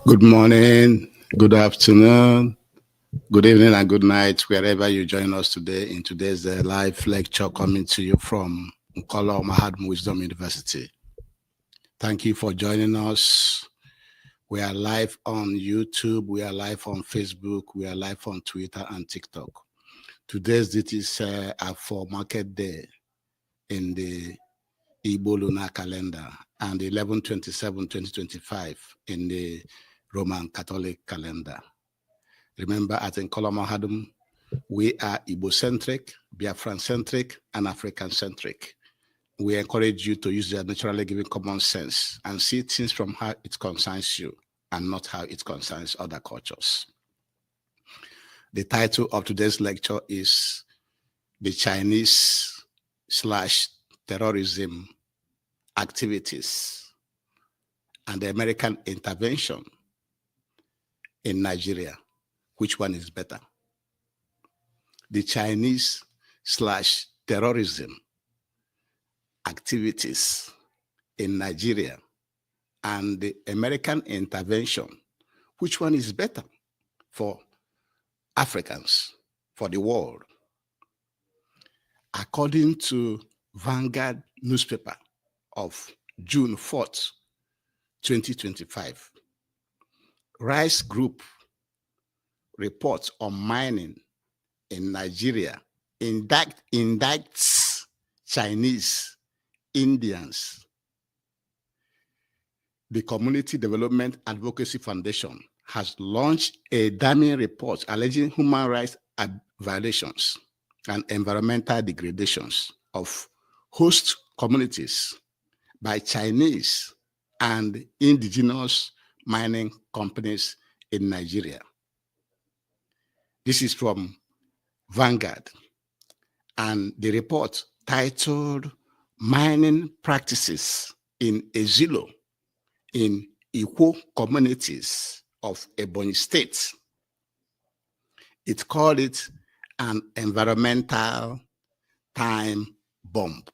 Good morning, good afternoon, good evening, and good night, wherever you join us today in today's live lecture coming to you from Nkolo Mahadum Wisdom University. Thank you for joining us. We are live on YouTube, we are live on Facebook, we are live on Twitter and TikTok. Today's date is for Market Day in the Igbo lunar calendar and 11/27/2025 in the Roman Catholic calendar. Remember, at Nkolo Mahadum, we are Igbo-centric, Biafran-centric, and African-centric. We encourage you to use your naturally given common sense and see things from how it concerns you and not how it concerns other cultures. The title of today's lecture is The Chinese/terrorism activities and the American intervention in Nigeria. Which one is better? The Chinese/terrorism activities in Nigeria and the American intervention. Which one is better for Africans, for the world? According to Vanguard newspaper of June 4th, 2025, Rice Group report on mining in Nigeria indicts Chinese Indians. The Community Development Advocacy Foundation has launched a damning report alleging human rights violations and environmental degradations of host communities by Chinese and indigenous mining companies in Nigeria. This is from Vanguard, and the report titled Mining Practices in Ezilo in Ikwo Communities of Ebonyi State. It called it an environmental time bomb.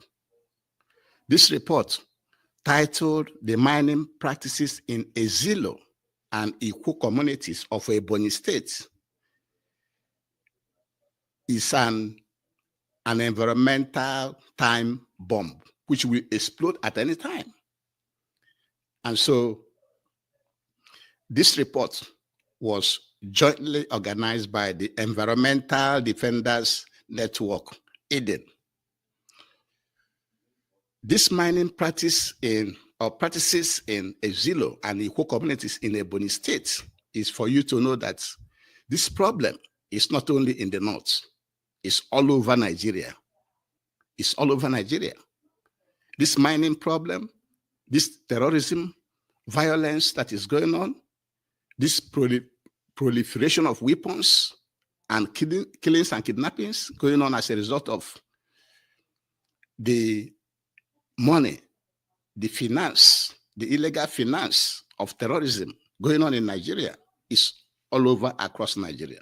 This report, titled The Mining Practices in Ezilo and Ikwo Communities of Ebonyi State, is an environmental time bomb which will explode at any time. And so this report was jointly organized by the Environmental Defenders Network, EDEN. This mining practices in Ezilo and Ikwo communities in Ebonyi State is for you to know that this problem is not only in the north, it's all over Nigeria. It's all over Nigeria. This mining problem, this terrorism, violence that is going on, this proliferation of weapons and killings and kidnappings going on as a result of the money, the finance, the illegal finance of terrorism going on in Nigeria is all over across Nigeria.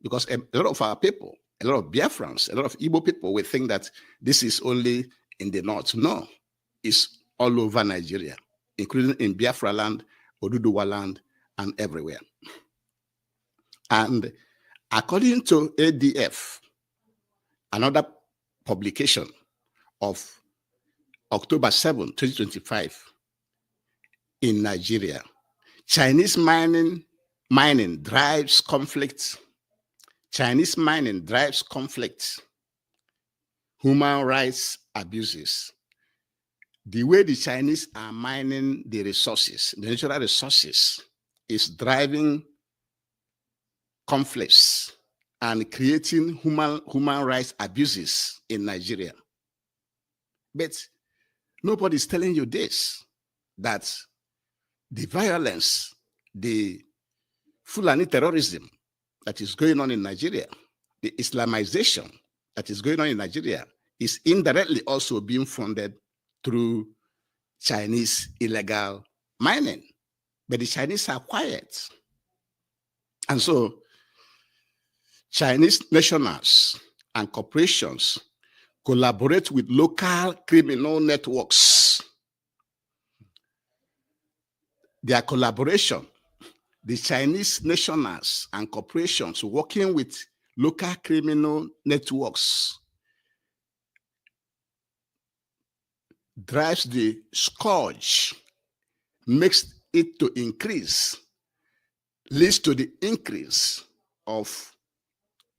Because a lot of our people, a lot of Biafrans, a lot of Igbo people will think that this is only in the north. No, it's all over Nigeria, including in Biafra land, Oduduwa land, and everywhere. And according to ADF, another publication of October 7, 2025, in Nigeria, Chinese mining drives conflict. Chinese mining drives conflict, human rights abuses. The way the Chinese are mining the resources, the natural resources, is driving conflicts and creating human rights abuses in Nigeria. But nobody's telling you this, that the violence, the Fulani terrorism that is going on in Nigeria, the Islamization that is going on in Nigeria, is indirectly also being funded through Chinese illegal mining. But the Chinese are quiet. And so Chinese nationals and corporations collaborate with local criminal networks. Their collaboration the Chinese nationals and corporations working with local criminal networks drives the scourge, makes it to increase, leads to the increase of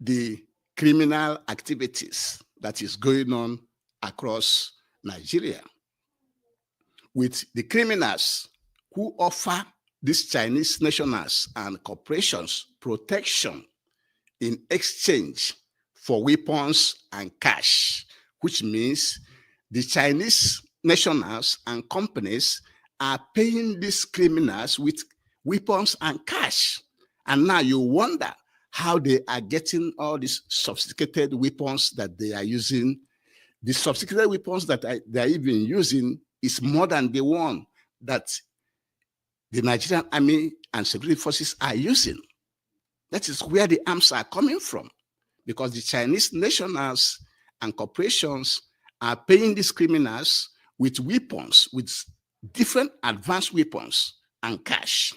the criminal activities that is going on across Nigeria, with the criminals who offer these Chinese nationals and corporations protection in exchange for weapons and cash, which means the Chinese nationals and companies are paying these criminals with weapons and cash. And now you wonder how they are getting all these sophisticated weapons that they are using. The sophisticated weapons that they are even using is more than the one that the Nigerian army and security forces are using. That is where the arms are coming from, because the Chinese nationals and corporations are paying these criminals with weapons, with different advanced weapons and cash.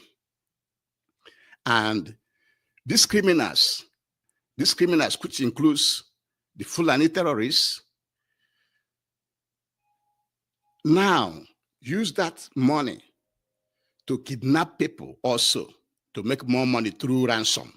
And these criminals, which includes the Fulani terrorists, now use that money to kidnap people also, to make more money through ransom.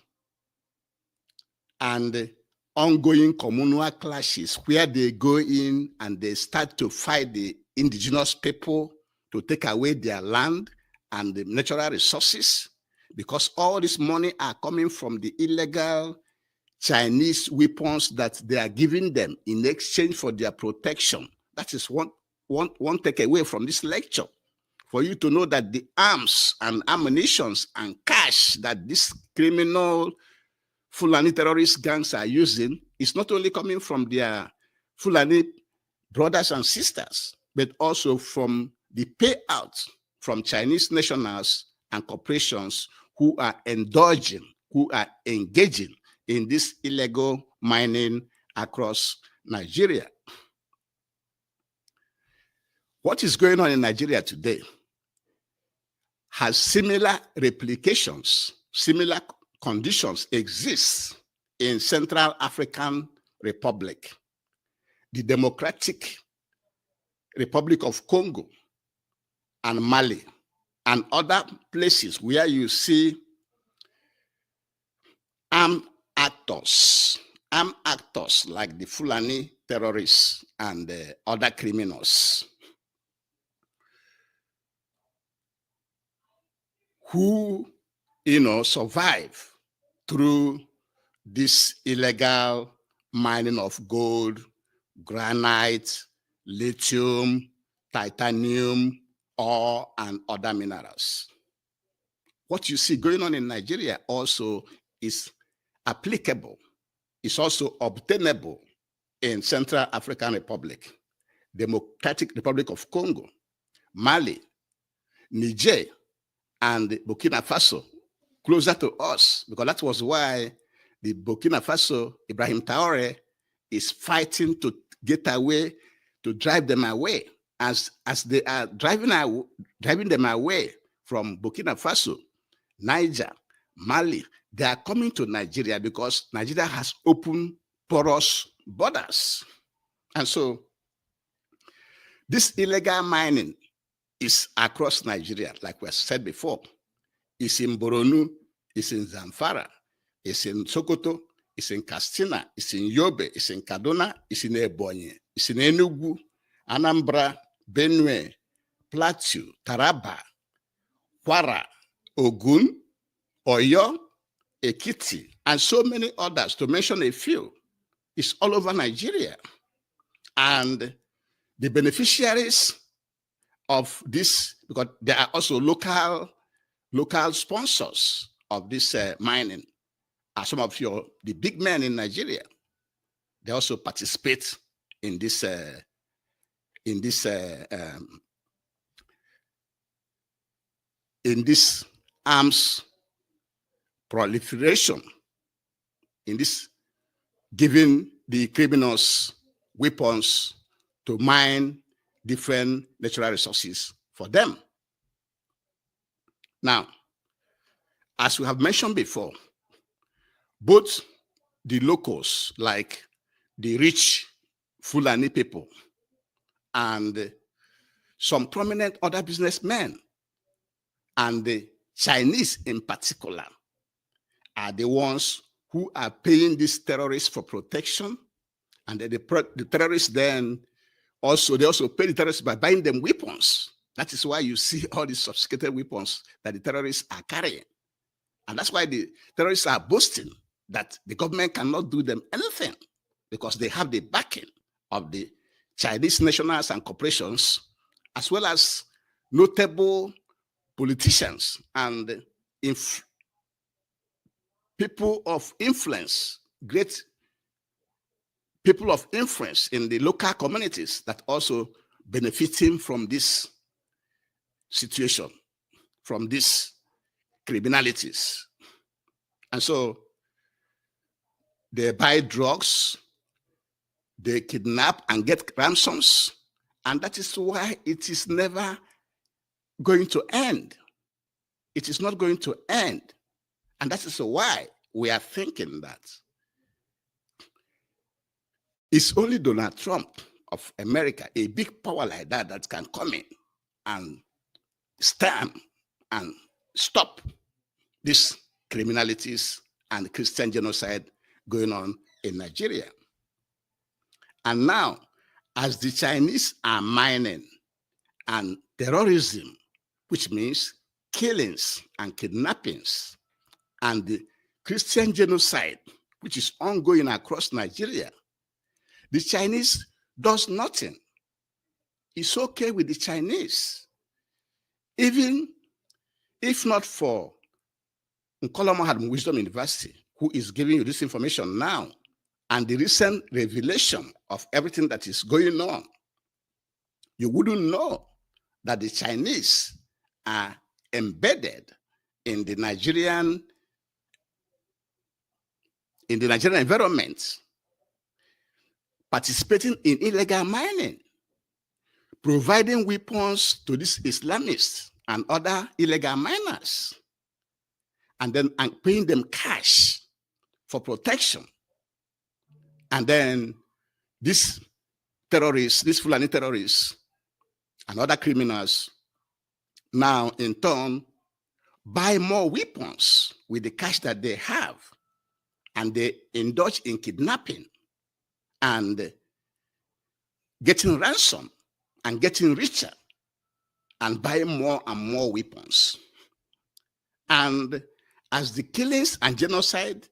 And ongoing communal clashes where they go in and they start to fight the indigenous people to take away their land and the natural resources, because all this money are coming from the illegal Chinese weapons that they are giving them in exchange for their protection. That is one takeaway from this lecture, for you to know that the arms and ammunitions and cash that these criminal Fulani terrorist gangs are using is not only coming from their Fulani brothers and sisters, but also from the payouts from Chinese nationals and corporations who are indulging, who are engaging in this illegal mining across Nigeria. What is going on in Nigeria today has similar replications, similar conditions exist in Central African Republic, the Democratic Republic of Congo, and Mali, and other places where you see armed actors like the Fulani terrorists and other criminals who, survive through this illegal mining of gold, granite, lithium, titanium, ore, and other minerals. What you see going on in Nigeria also is applicable, is also obtainable in Central African Republic, Democratic Republic of Congo, Mali, Niger, and Burkina Faso, closer to us, because that was why the Burkina Faso, Ibrahim Traore, is fighting to get away, to drive them away. As they are driving them away from Burkina Faso, Niger, Mali, they are coming to Nigeria because Nigeria has open, porous borders. And so this illegal mining is across Nigeria, like we said before. It's in Borno, it's in Zamfara, it's in Sokoto, it's in Katsina, it's in Yobe, it's in Kaduna, it's in Ebonyi, it's in Enugu, Anambra, Benue, Plateau, Taraba, Kwara, Ogun, Oyo, Ekiti, and so many others, to mention a few. It's all over Nigeria. And the beneficiaries of this, because there are also local sponsors of this mining, are some of the big men in Nigeria. They also participate in this arms proliferation, in this giving the criminals weapons to mine different natural resources for them. Now, as we have mentioned before, both the locals, like the rich Fulani people, and some prominent other businessmen, and the Chinese in particular, are the ones who are paying these terrorists for protection. And the terrorists then also pay the terrorists by buying them weapons. That is why you see all these sophisticated weapons that the terrorists are carrying. And that's why the terrorists are boasting that the government cannot do them anything, because they have the backing of the Chinese nationals and corporations, as well as notable politicians and people of influence, great people of influence in the local communities that also benefiting from this situation, from these criminalities. And so they buy drugs, they kidnap and get ransoms, and that is why it is never going to end. It is not going to end. And that is why we are thinking that it's only Donald Trump of America, a big power like that, that can come in and stand and stop these criminalities and Christian genocide going on in Nigeria. And now, as the Chinese are mining and terrorism, which means killings and kidnappings, and the Christian genocide, which is ongoing across Nigeria, the Chinese does nothing. It's okay with the Chinese. Even if not for Nkola Mahadum Wisdom University, who is giving you this information now, and the recent revelation of everything that is going on, you wouldn't know that the Chinese are embedded in the Nigerian environment, participating in illegal mining, providing weapons to these Islamists and other illegal miners, and paying them cash for protection. And then these terrorists, these Fulani terrorists and other criminals, now in turn buy more weapons with the cash that they have, and they indulge in kidnapping and getting ransom and getting richer and buying more and more weapons. And as the killings and genocide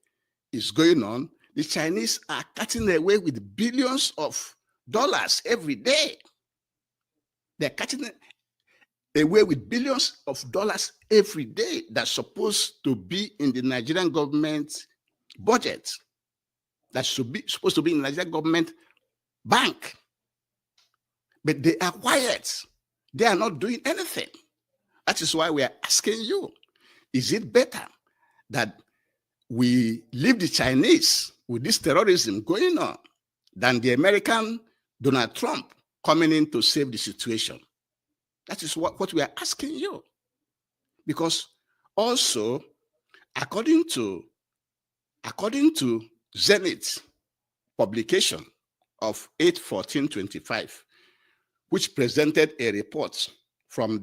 is going on, the Chinese are cutting away with billions of dollars every day. They're cutting away with billions of dollars every day that's supposed to be in the Nigerian government budget, that supposed to be in the Nigerian government bank. But they are quiet. They are not doing anything. That is why we are asking you, is it better that we leave the Chinese with this terrorism going on than the American Donald Trump coming in to save the situation? That is what we are asking you. Because also, according to Zenith publication of 8/14/25, which presented a report from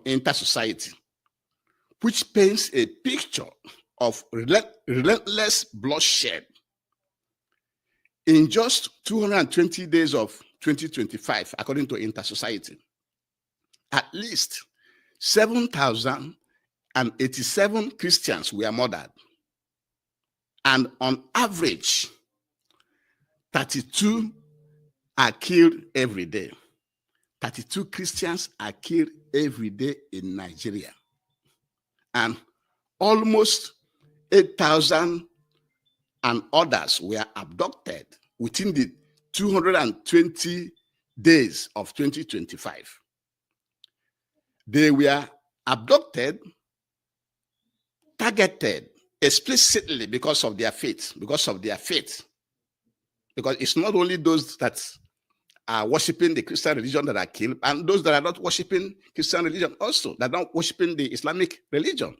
Inter-Society, which paints a picture of relentless bloodshed in just 220 days of 2025, according to Inter-Society. At least 7,087 Christians were murdered. And on average, 32 are killed every day. 32 Christians are killed every day in Nigeria. And almost 8,000 and others were abducted within the 220 days of 2025. They were abducted, targeted explicitly because of their faith, because it's not only those that are worshiping the Christian religion that are killed, and those that are not worshiping Christian religion also, that are not worshiping the Islamic religion.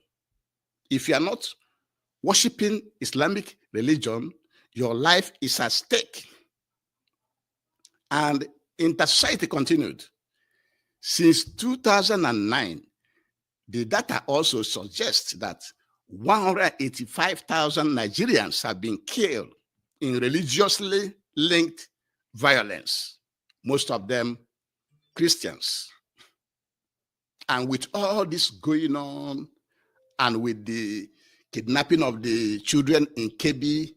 If you are not worshiping Islamic religion, your life is at stake. And inter-society continued. Since 2009, the data also suggests that 185,000 Nigerians have been killed in religiously linked violence, most of them Christians. And with all this going on, and with the kidnapping of the children in KB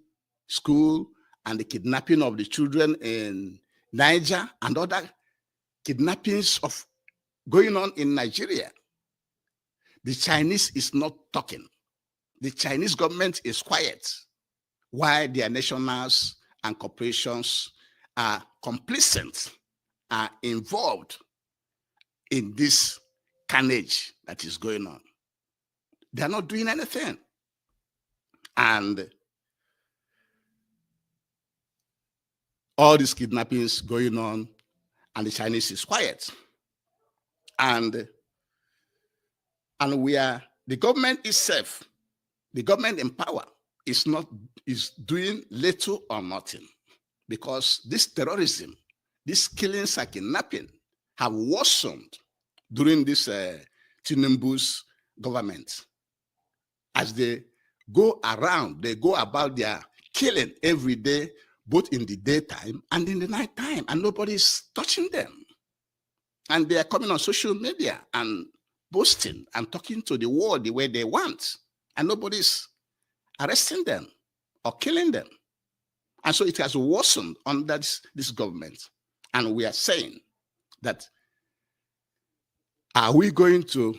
school, and the kidnapping of the children in Niger, and other kidnappings of going on in Nigeria, the Chinese is not talking. The Chinese government is quiet, while their nationals and corporations are complicit, are involved in this carnage that is going on. They're not doing anything. And all these kidnappings going on, and the Chinese is quiet. And we are, the government itself, the government in power is doing little or nothing, because this terrorism, this killings and kidnapping have worsened during this Tinubu's government. As they go around, they go about their killing every day, both in the daytime and in the nighttime, and nobody's touching them. And they are coming on social media and boasting and talking to the world the way they want, and nobody's arresting them or killing them. And so it has worsened under this government. And we are saying that, are we going to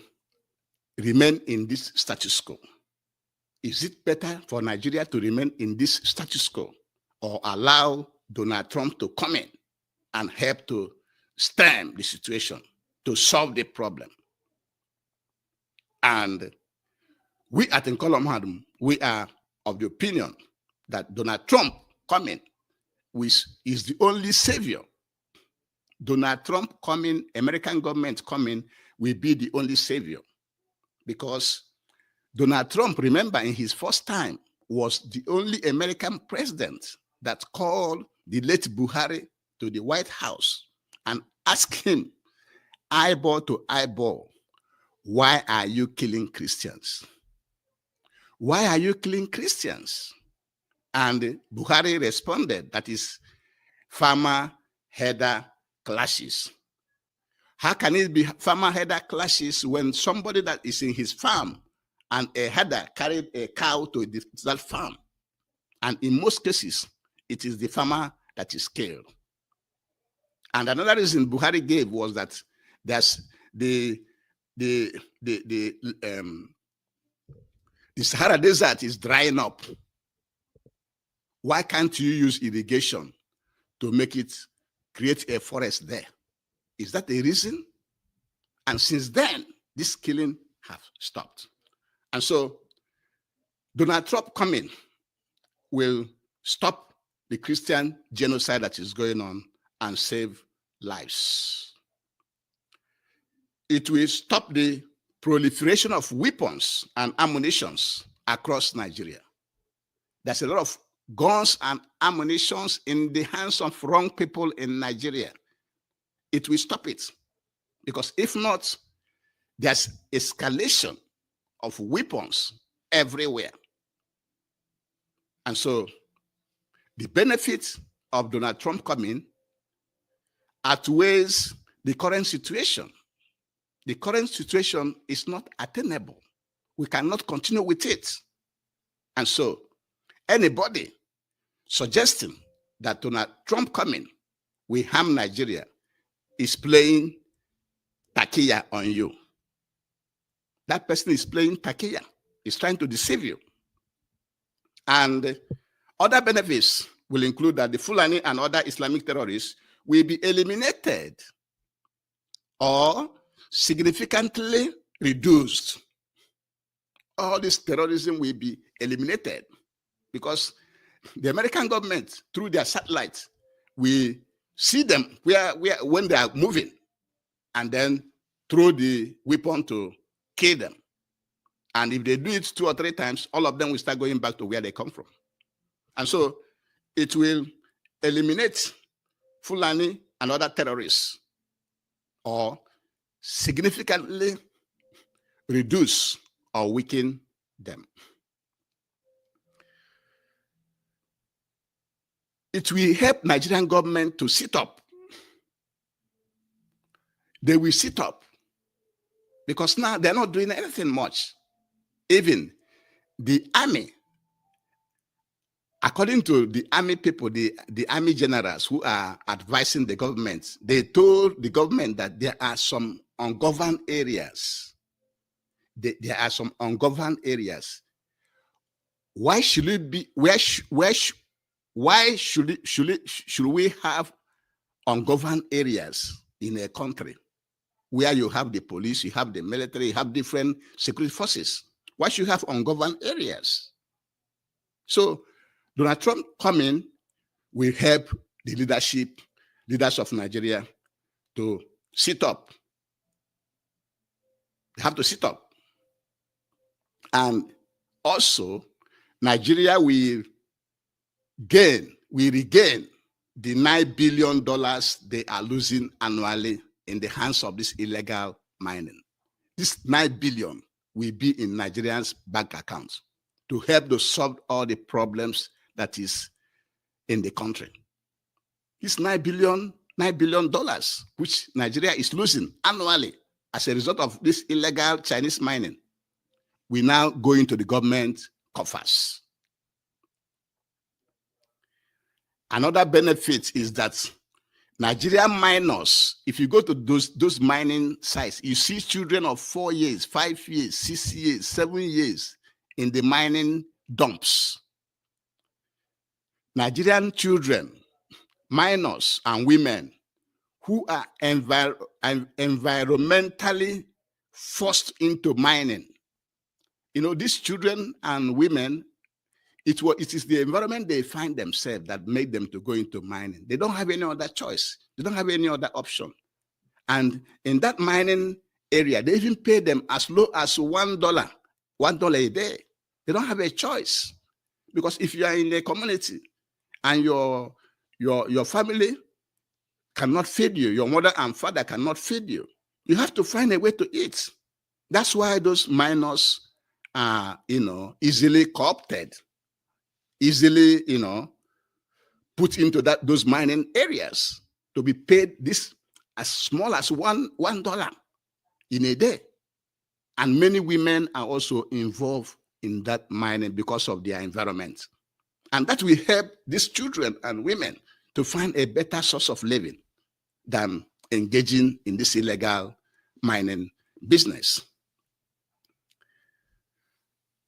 remain in this status quo? Is it better for Nigeria to remain in this status quo, or allow Donald Trump to come in and help to stem the situation, to solve the problem? And we at Nkolo Mahadum, we are of the opinion that Donald Trump coming is the only savior. Donald Trump coming, American government coming, will be the only savior. Because Donald Trump, remember, in his first time, was the only American president that called the late Buhari to the White House and asked him, eyeball to eyeball, why are you killing Christians? Why are you killing Christians? And Buhari responded, that is farmer-herder clashes. How can it be farmer-herder clashes when somebody that is in his farm and a herder carried a cow to that farm? And in most cases, it is the farmer that is killed. And another reason Buhari gave was that there's the Sahara Desert is drying up. Why can't you use irrigation to make it, create a forest there? Is that a reason? And since then, this killing have stopped. And so Donald Trump coming will stop the Christian genocide that is going on and save lives. It will stop the proliferation of weapons and ammunitions across Nigeria. There's a lot of guns and ammunitions in the hands of wrong people in Nigeria. It will stop it. Because if not, there's escalation of weapons everywhere. And so the benefit of Donald Trump coming outweighs the current situation. The current situation is not attainable. We cannot continue with it. And so anybody suggesting that Donald Trump coming will harm Nigeria is playing takiya on you. That person is playing takiya. He's trying to deceive you. And other benefits will include that the Fulani and other Islamic terrorists will be eliminated or significantly reduced. All this terrorism will be eliminated because the American government, through their satellites, will see them when they are moving and then throw the weapon to kill them. And if they do it 2 or 3 times, all of them will start going back to where they come from. And so it will eliminate Fulani and other terrorists, or significantly reduce or weaken them. It will help Nigerian government to sit up. They will sit up because now they're not doing anything much. Even the army, according to the army people, the army generals who are advising the government, they told the government that there are some ungoverned areas. There are some ungoverned areas. Why should it be? Why should we have ungoverned areas in a country where you have the police, you have the military, you have different security forces? Why should you have ungoverned areas? So Donald Trump coming will help the leaders of Nigeria to sit up. They have to sit up. And also, Nigeria will regain the $9 billion they are losing annually in the hands of this illegal mining. This $9 billion will be in Nigerians' bank accounts to help to solve all the problems that is in the country. This $9 billion, which Nigeria is losing annually as a result of this illegal Chinese mining, we now go into the government coffers. Another benefit is that Nigerian miners, if you go to those mining sites, you see children of 4 years, 5 years, 6 years, 7 years in the mining dumps. Nigerian children, minors and women who are environmentally forced into mining. You know, these children and women, it is the environment they find themselves that made them to go into mining. They don't have any other choice. They don't have any other option. And in that mining area, they even pay them as low as $1 a day. They don't have a choice. Because if you are in a community and your family cannot feed you, your mother and father cannot feed you, you have to find a way to eat. That's why those miners are, easily co-opted, easily, put into those mining areas to be paid this as small as $1 in a day. And many women are also involved in that mining because of their environment. And that will help these children and women to find a better source of living than engaging in this illegal mining business.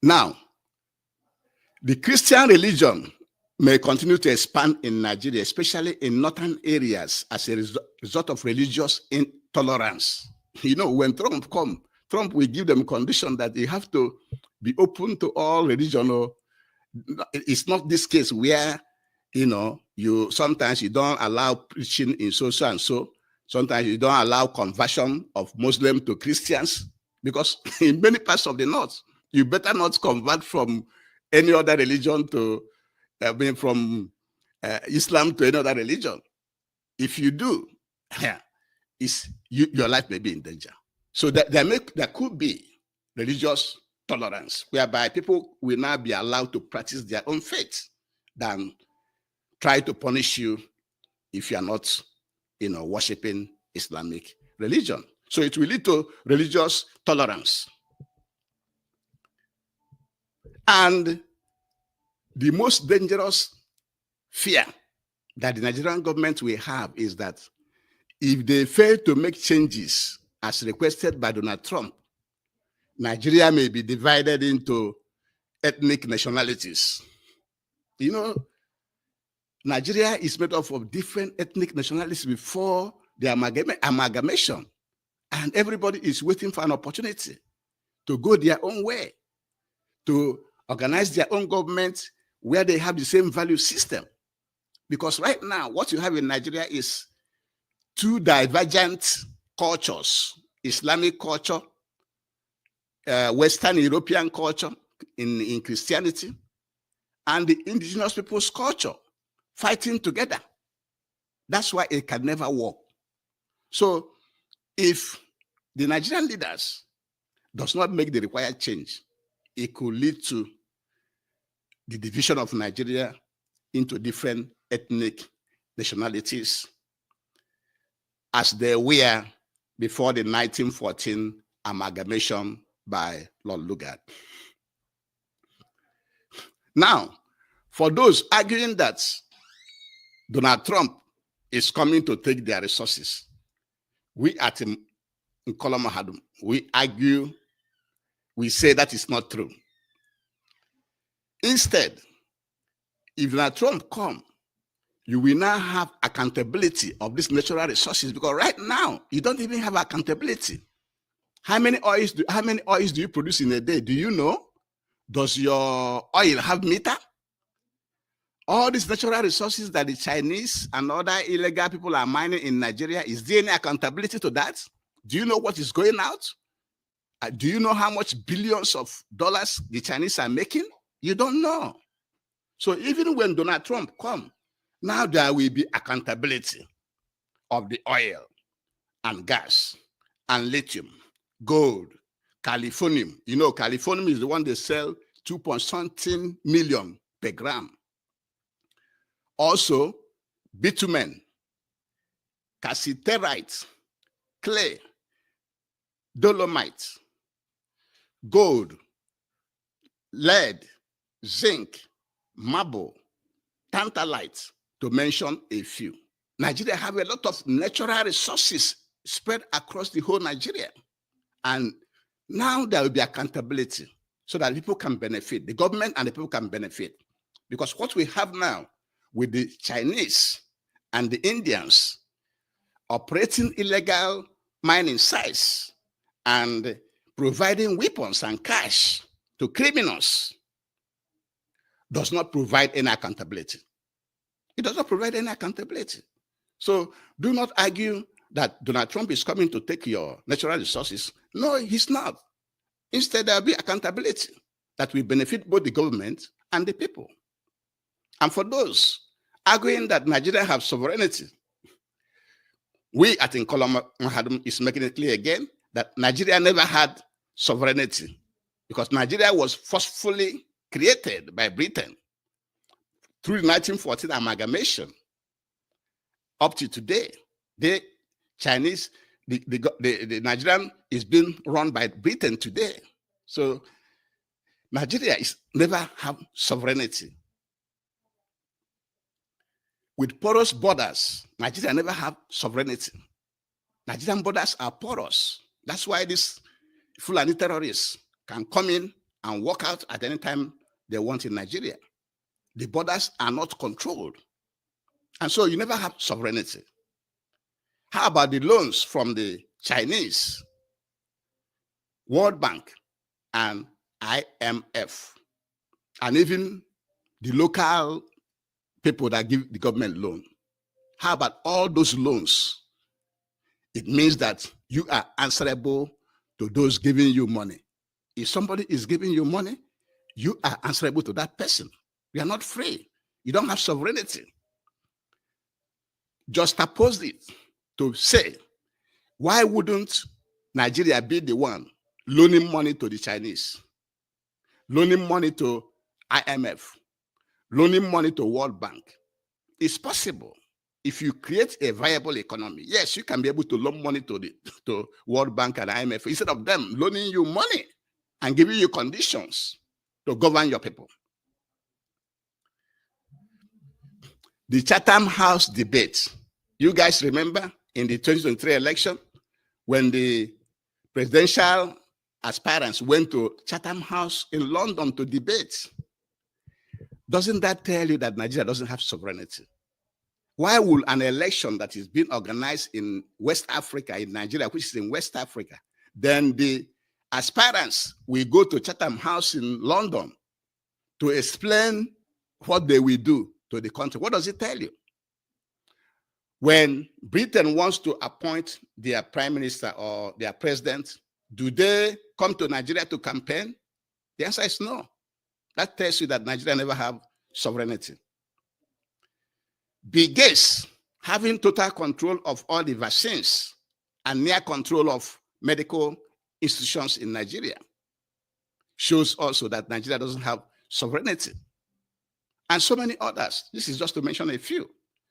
Now, the Christian religion may continue to expand in Nigeria, especially in northern areas, as a result of religious intolerance. When Trump comes, Trump will give them condition that they have to be open to all religion. It's not this case where, you sometimes you don't allow preaching in so and so. Sometimes you don't allow conversion of Muslims to Christians, because in many parts of the north, you better not convert from any other religion to, from Islam to any other religion. If you do, your life may be in danger. So there could be religious tolerance, whereby people will now be allowed to practice their own faith than try to punish you if you are not, worshiping Islamic religion. So it will lead to religious tolerance. And the most dangerous fear that the Nigerian government will have is that if they fail to make changes as requested by Donald Trump, Nigeria may be divided into ethnic nationalities. Nigeria is made up of different ethnic nationalities before the amalgamation. And everybody is waiting for an opportunity to go their own way, to organize their own government where they have the same value system. Because right now, what you have in Nigeria is two divergent cultures: Islamic culture Western European culture in Christianity and the indigenous people's culture fighting together. That's why it can never work. So if the Nigerian leaders does not make the required change, it could lead to the division of Nigeria into different ethnic nationalities as they were before the 1914 amalgamation by Lord Lugard. Now, for those arguing that Donald Trump is coming to take their resources, we at Nkolo Mahadum, we argue, we say that is not true. Instead, if Donald Trump come, you will now have accountability of these natural resources, because right now you don't even have accountability. How many oils do you produce in a day? Do you know? Does your oil have meter? All these natural resources that the Chinese and other illegal people are mining in Nigeria, is there any accountability to that? Do you know what is going out? Do you know how much billions of dollars the Chinese are making? You don't know. So even when Donald Trump comes, now there will be accountability of the oil and gas and lithium, gold, californium. You know, californium is the one they sell 2.something million per gram. Also, bitumen, cassiterite, clay, dolomite, gold, lead, zinc, marble, tantalite, to mention a few. Nigeria have a lot of natural resources spread across the whole Nigeria. And now there will be accountability so that people can benefit, the government and the people can benefit. Because what we have now with the Chinese and the Indians operating illegal mining sites and providing weapons and cash to criminals does not provide any accountability. It does not provide any accountability. So do not argue that Donald Trump is coming to take your natural resources. No, he's not. Instead, there will be accountability that will benefit both the government and the people. And for those arguing that Nigeria has sovereignty, we at Nkolo Mahadum is making it clear again that Nigeria never had sovereignty, because Nigeria was forcefully created by Britain through the 1914 amalgamation. Up to today, the Chinese, the Nigerian is being run by Britain today. So Nigeria is never have sovereignty. With porous borders, Nigeria never have sovereignty. Nigerian borders are porous. That's why these Fulani terrorists can come in and walk out at any time they want in Nigeria. The borders are not controlled. And so you never have sovereignty. How about the loans from the Chinese, World Bank, and IMF, and even the local people that give the government loan? How about all those loans? It means that you are answerable to those giving you money. If somebody is giving you money, you are answerable to that person. You are not free. You don't have sovereignty. Just oppose it to say, why wouldn't Nigeria be the one loaning money to the Chinese, loaning money to IMF, loaning money to World Bank? It's possible. If you create a viable economy, yes, you can be able to loan money to World Bank and IMF instead of them loaning you money and giving you conditions to govern your people. The Chatham House debate. You guys remember in the 2023 election when the presidential aspirants went to Chatham House in London to debate? Doesn't that tell you that Nigeria doesn't have sovereignty? Why would an election that is being organized in West Africa, in Nigeria, which is in West Africa, then the aspirants will go to Chatham House in London to explain what they will do to the country? What does it tell you? When Britain wants to appoint their prime minister or their president, Do they come to Nigeria to campaign? The answer is no. That tells you that Nigeria never have sovereignty. Bill Gates having total control of all the vaccines and near control of medical institutions in Nigeria shows also that Nigeria doesn't have sovereignty. And so many others. This is just to mention a few.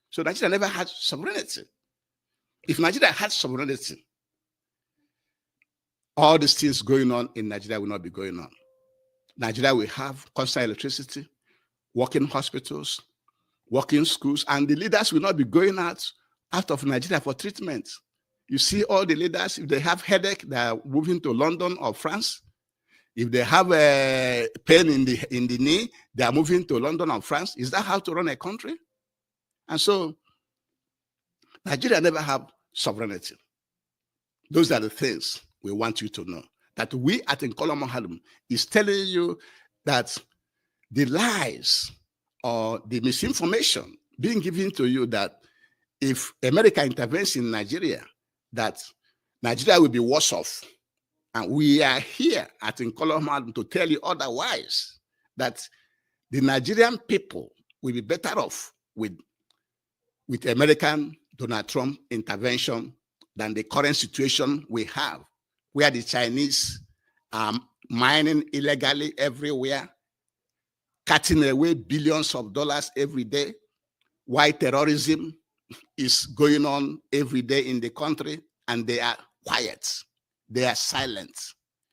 So Nigeria never had sovereignty. If Nigeria had sovereignty, all these things going on in Nigeria will not be going on. Nigeria will have constant electricity, working hospitals, working schools, and the leaders will not be going out of Nigeria for treatment. You see all the leaders, if they have headache, they are moving to London or France. If they have a pain in the knee, they are moving to London or France. Is that how to run a country? And so Nigeria never have sovereignty. Those are the things we want you to know. That we at Nkolo Mahadum is telling you that the lies or the misinformation being given to you that if America intervenes in Nigeria, that Nigeria will be worse off. And we are here at Nkolo Mahadum to tell you otherwise, that the Nigerian people will be better off with American Donald Trump intervention than the current situation we have, where the Chinese are mining illegally everywhere, cutting away billions of dollars every day, while terrorism is going on every day in the country, and they are quiet. They are silent.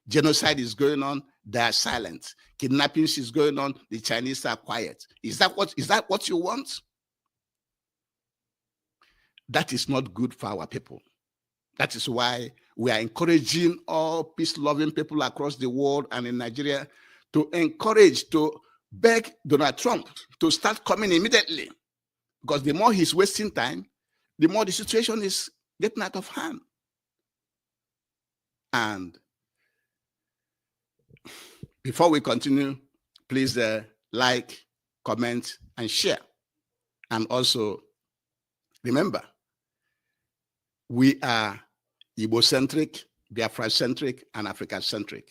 Genocide is going on, they are silent. Kidnappings is going on, the Chinese are quiet. Is that what you want? That is not good for our people. That is why we are encouraging all peace-loving people across the world and in Nigeria to beg Donald Trump to start coming immediately. Because the more he's wasting time, the more the situation is getting out of hand. And before we continue, please like, comment, and share. And also, remember, we are Igbo-centric, Biafra-centric, and Africa-centric.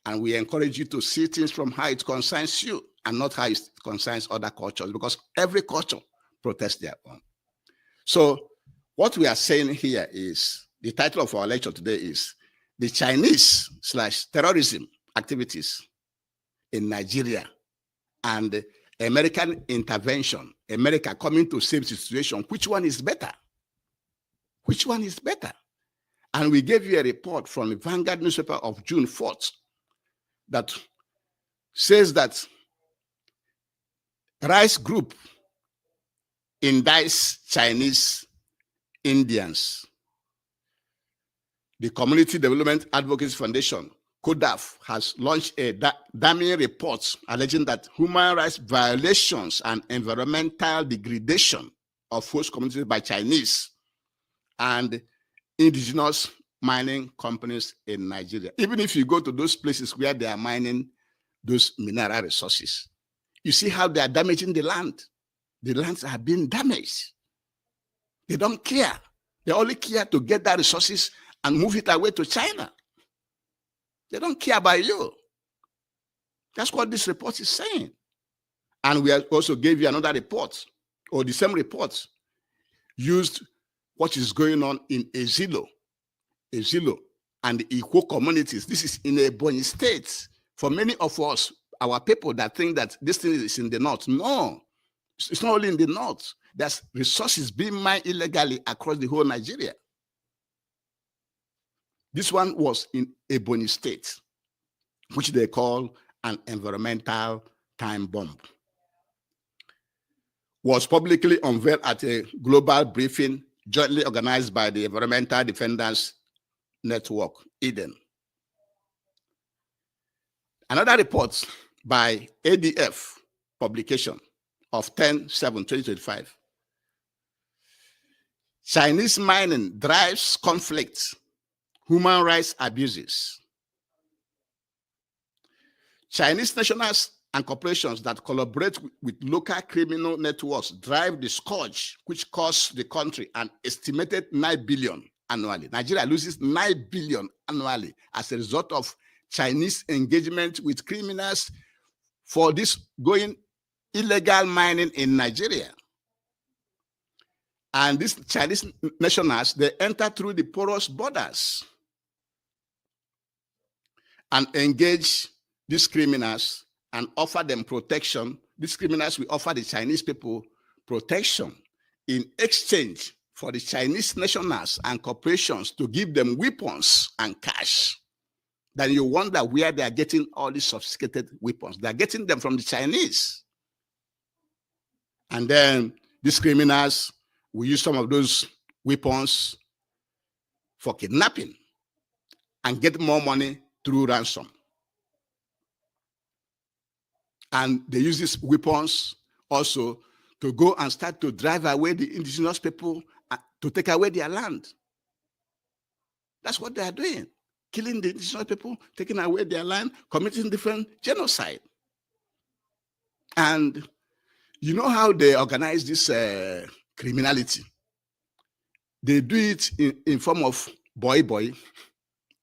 And we encourage you to see things from how it concerns you and not how it concerns other cultures, because every culture protests their own. So what we are saying here is, the title of our lecture today is the Chinese/terrorism activities in Nigeria and American intervention, America coming to save the situation. Which one is better? Which one is better? And we gave you a report from the Vanguard newspaper of June 4th that says that Rice Group indicts Chinese Indians. The Community Development Advocacy Foundation, CODAF, has launched a damning report alleging that human rights violations and environmental degradation of host communities by Chinese and indigenous mining companies in Nigeria. Even if you go to those places where they are mining those mineral resources, you see how they are damaging the land. The lands are being damaged. They don't care. They only care to get that resources and move it away to China. They don't care about you. That's what this report is saying. And we also gave you another report, or the same report, used what is going on in Ezilo and the Ikwo communities. This is in Ebonyi State. For many of us, our people that think that this thing is in the north. No, it's not only in the north. There's resources being mined illegally across the whole Nigeria. This one was in Ebonyi State, which they call an environmental time bomb. Was publicly unveiled at a global briefing jointly organized by the Environmental Defenders Network, Eden. Another report by ADF publication of 10/7/2025. Chinese mining drives conflict, human rights abuses. Chinese nationals and corporations that collaborate with local criminal networks drive the scourge which costs the country an estimated $9 billion annually. Nigeria loses 9 billion annually as a result of Chinese engagement with criminals for this going illegal mining in Nigeria. And these Chinese nationals, they enter through the porous borders and engage these criminals and offer them protection. These criminals will offer the Chinese people protection in exchange for the Chinese nationals and corporations to give them weapons and cash. Then you wonder where they are getting all these sophisticated weapons. They are getting them from the Chinese. And then these criminals will use some of those weapons for kidnapping and get more money through ransom. And they use these weapons also to go and start to drive away the indigenous people, to take away their land. That's what they are doing. Killing the indigenous people, taking away their land, committing different genocide. And you know how they organize this criminality? They do it in form of boy.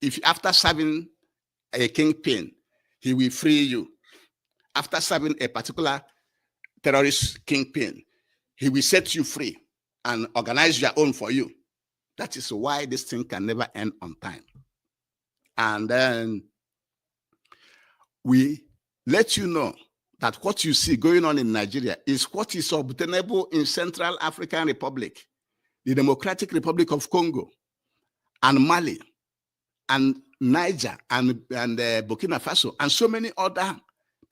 If after serving a kingpin, he will free you. After serving a particular terrorist kingpin, he will set you free and organize your own for you. That is why this thing can never end on time. And then we let you know that what you see going on in Nigeria is what is obtainable in Central African Republic, the Democratic Republic of Congo, and Mali, and Niger, and Burkina Faso, and so many other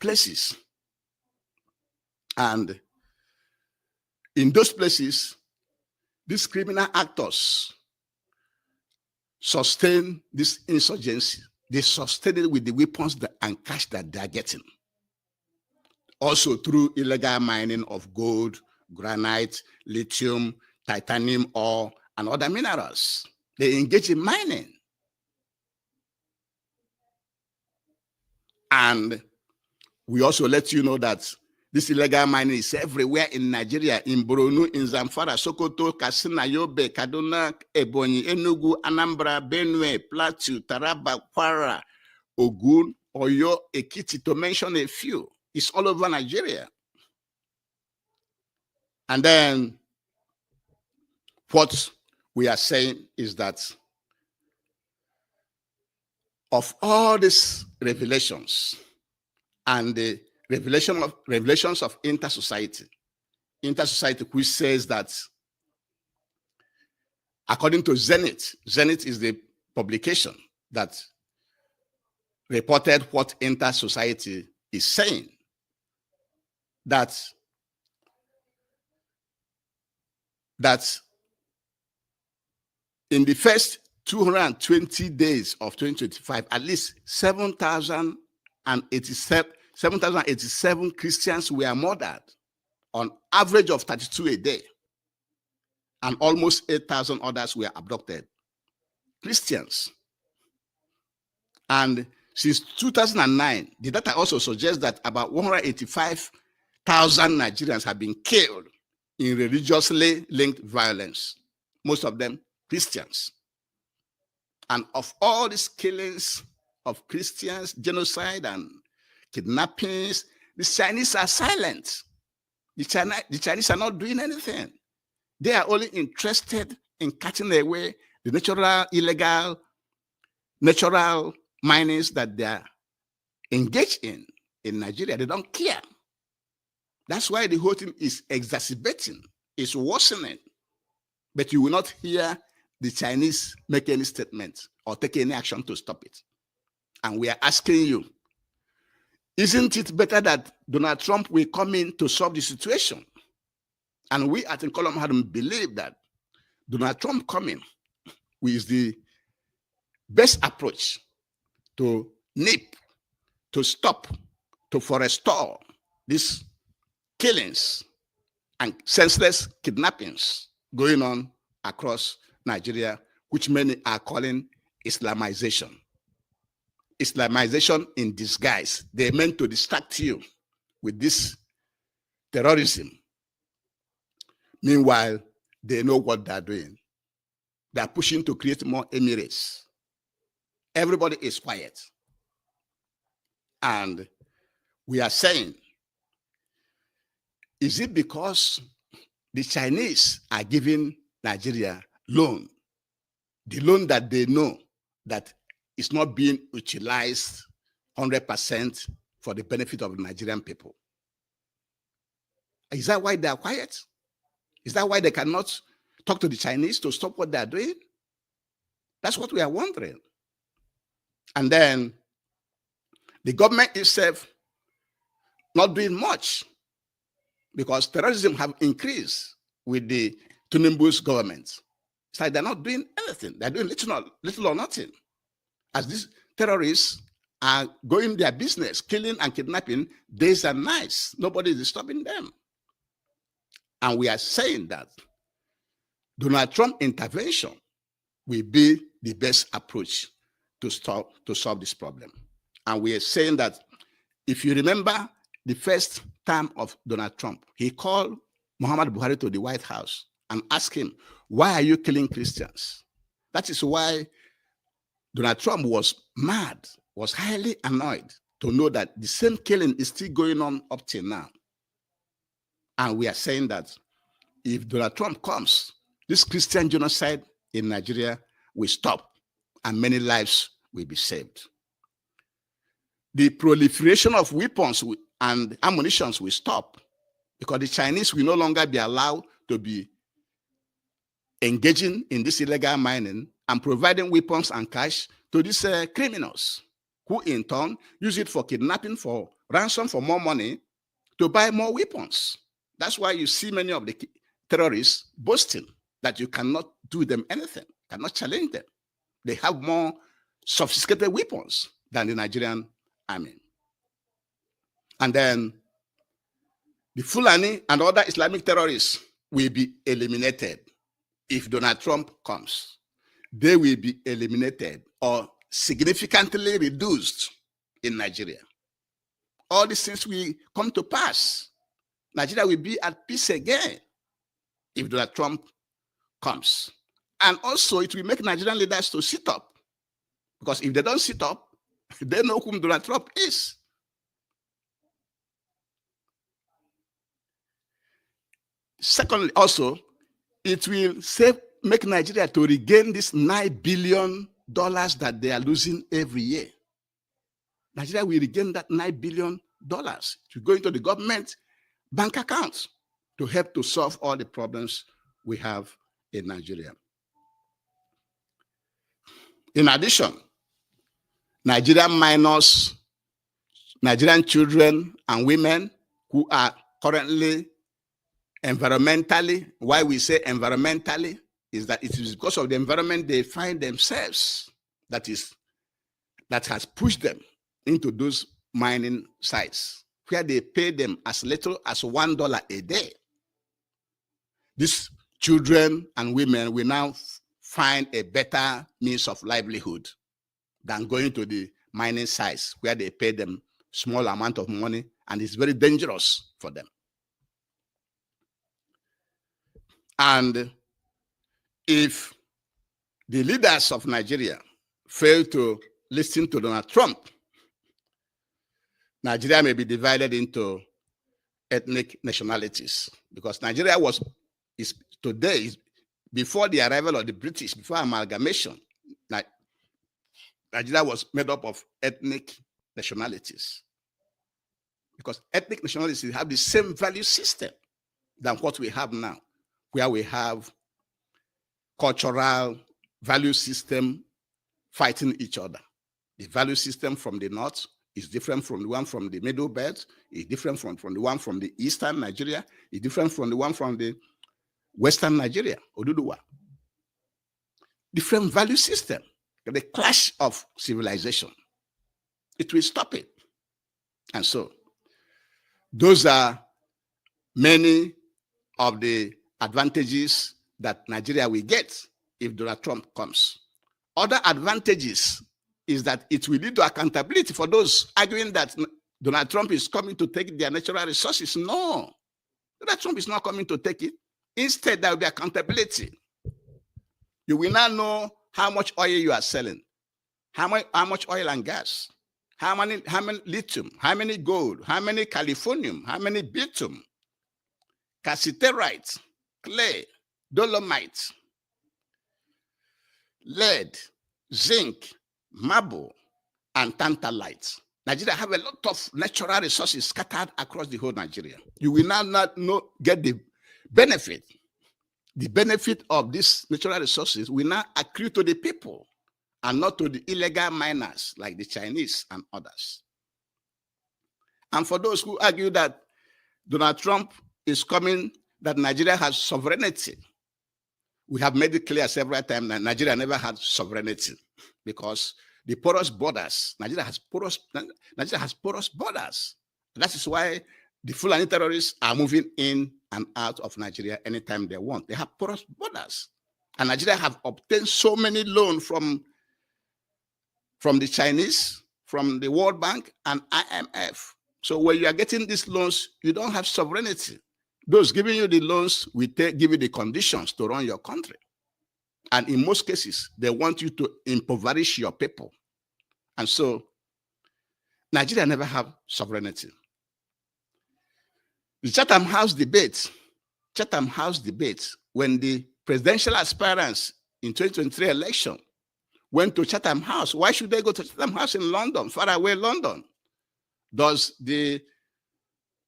places. And in those places, these criminal actors sustain this insurgency. They sustain it with the weapons and cash that they are getting. Also through illegal mining of gold, granite, lithium, titanium ore, and other minerals. They engage in mining. And we also let you know that this illegal mining is everywhere in Nigeria, in Borno, in Zamfara, Sokoto, Katsina, Yobe, Kaduna, Ebonyi, Enugu, Anambra, Benue, Plateau, Taraba, Kwara, Ogun, Oyo, Ekiti, to mention a few. It's all over Nigeria. And then what we are saying is that of all these revelations and the revelations of intersociety, which says that according to Zenith is the publication that reported what intersociety is saying, that in the first 220 days of 2025, at least 7,087 Christians were murdered, on average of 32 a day, and almost 8,000 others were abducted. Christians. And since 2009, the data also suggests that about 185,000 Nigerians have been killed in religiously linked violence, most of them Christians. And of all these killings of Christians, genocide and kidnappings, the Chinese are silent. The Chinese are not doing anything. They are only interested in cutting away the illegal minings that they are engaged in Nigeria. They don't care. That's why the whole thing is exacerbating, it's worsening. But you will not hear the Chinese make any statement or take any action to stop it. And we are asking you, isn't it better that Donald Trump will come in to solve the situation? And we at Nkolom Mahadum believe that Donald Trump coming is the best approach to nip, to stop, to forestall these killings and senseless kidnappings going on across Nigeria, which many are calling Islamization. Islamization in disguise. They meant to distract you with this terrorism. Meanwhile, they know what they're doing. They are pushing to create more Emirates. Everybody is quiet. And we are saying, is it because the Chinese are giving Nigeria loan, the loan that they know that is not being utilized 100% for the benefit of the Nigerian people? Is that why they are quiet? Is that why they cannot talk to the Chinese to stop what they are doing? That's what we are wondering. And then the government itself not doing much, because terrorism have increased with the Tinubu's government. It's like they're not doing anything. They're doing little or nothing. As these terrorists are going their business, killing and kidnapping days and nights. Nobody is stopping them. And we are saying that Donald Trump intervention will be the best approach to solve this problem. And we are saying that if you remember the first term of Donald Trump, he called Muhammad Buhari to the White House and asked him, why are you killing Christians? That is why Donald Trump was mad, was highly annoyed to know that the same killing is still going on up till now. And we are saying that if Donald Trump comes, this Christian genocide in Nigeria will stop and many lives will be saved. The proliferation of weapons and ammunition will stop, because the Chinese will no longer be allowed to be engaging in this illegal mining and providing weapons and cash to these criminals, who in turn use it for kidnapping, for ransom, for more money, to buy more weapons. That's why you see many of the terrorists boasting that you cannot do them anything, cannot challenge them. They have more sophisticated weapons than the Nigerian army. And then the Fulani and other Islamic terrorists will be eliminated if Donald Trump comes. They will be eliminated or significantly reduced in Nigeria. All these things will come to pass. Nigeria will be at peace again if Donald Trump comes. And also it will make Nigerian leaders to sit up, because if they don't sit up, they know whom Donald Trump is. Secondly, also, it will make Nigeria to regain this $9 billion that they are losing every year. Nigeria will regain that $9 billion to go into the government bank accounts to help to solve all the problems we have in Nigeria. In addition, Nigerian minors, Nigerian children and women who are currently environmentally, why we say environmentally, is that it is because of the environment they find themselves that has pushed them into those mining sites, where they pay them as little as $1 a day. These children and women will now find a better means of livelihood than going to the mining sites, where they pay them small amount of money and it's very dangerous for them. And if the leaders of Nigeria fail to listen to Donald Trump, Nigeria may be divided into ethnic nationalities, because Nigeria is today, before the arrival of the British, before amalgamation, Nigeria was made up of ethnic nationalities, because ethnic nationalities have the same value system than what we have now, where we have cultural value system fighting each other. The value system from the north is different from the one from the Middle Belt, is different from the one from the eastern Nigeria, is different from the one from the western Nigeria, Oduduwa. Different value system. The clash of civilization. It will stop it. And so, those are many of the advantages that Nigeria will get if Donald Trump comes. Other advantages is that it will lead to accountability for those arguing that Donald Trump is coming to take their natural resources. No, Donald Trump is not coming to take it. Instead, there will be accountability. You will now know how much oil you are selling, how much oil and gas, how many lithium, how many gold, how many californium, how many bitumen, cassiterite, clay, dolomite, lead, zinc, marble, and tantalite. Nigeria have a lot of natural resources scattered across the whole Nigeria. You will now not get the benefit. The benefit of these natural resources will now accrue to the people and not to the illegal miners like the Chinese and others. And for those who argue that Donald Trump is coming, that Nigeria has sovereignty, we have made it clear several times that Nigeria never had sovereignty because the porous borders, Nigeria has porous borders. That is why the Fulani terrorists are moving in and out of Nigeria anytime they want. They have porous borders. And Nigeria have obtained so many loans from the Chinese, from the World Bank and IMF. So when you are getting these loans, you don't have sovereignty. Those giving you the loans will give you the conditions to run your country. And in most cases, they want you to impoverish your people. And so Nigeria never have sovereignty. The Chatham House debate, when the presidential aspirants in 2023 election went to Chatham House, why should they go to Chatham House in London, far away London? Does the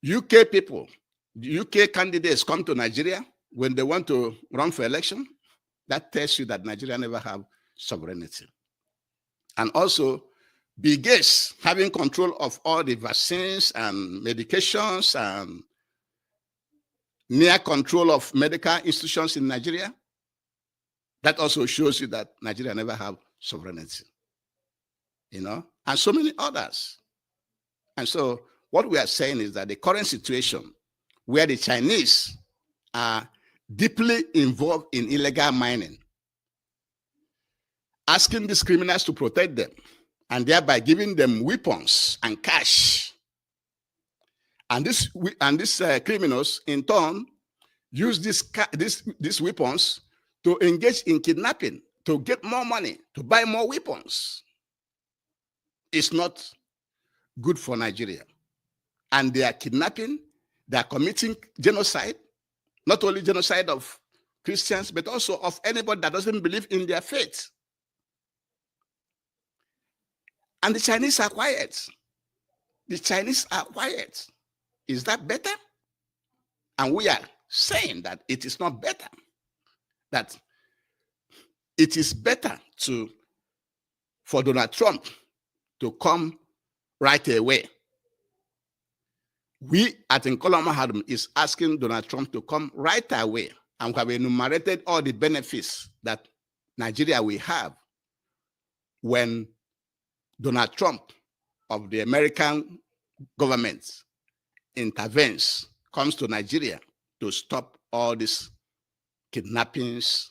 UK people, the UK candidates come to Nigeria when they want to run for election? That tells you that Nigeria never have sovereignty. And also, Bill Gates having control of all the vaccines and medications and near control of medical institutions in Nigeria, that also shows you that Nigeria never have sovereignty, and so many others. And so what we are saying is that the current situation where the Chinese are deeply involved in illegal mining, asking these criminals to protect them, and thereby giving them weapons and cash. And these criminals, in turn, use these weapons to engage in kidnapping, to get more money, to buy more weapons. It's not good for Nigeria. And they are kidnapping, they are committing genocide, not only genocide of Christians, but also of anybody that doesn't believe in their faith. And the Chinese are quiet. The Chinese are quiet. Is that better? And we are saying that it is not better. That it is better for Donald Trump to come right away. We at Nkola Mahadum is asking Donald Trump to come right away, and we have enumerated all the benefits that Nigeria will have when Donald Trump of the American government intervenes, comes to Nigeria to stop all these kidnappings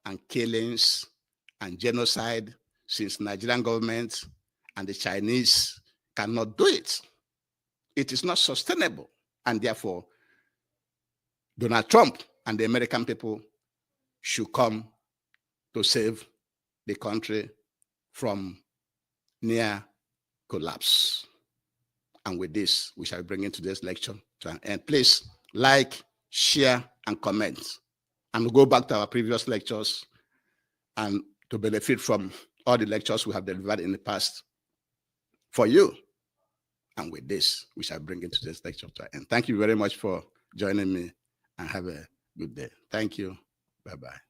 and killings and genocide, since Nigerian government and the Chinese cannot do it. It is not sustainable. And therefore, Donald Trump and the American people should come to save the country from near collapse. And with this, we shall bring in today's lecture to an end. Please like, share, and comment. And we'll go back to our previous lectures and to benefit from all the lectures we have delivered in the past for you. And with this, we shall bring in today's lecture to an end. Thank you very much for joining me, and have a good day. Thank you. Bye-bye.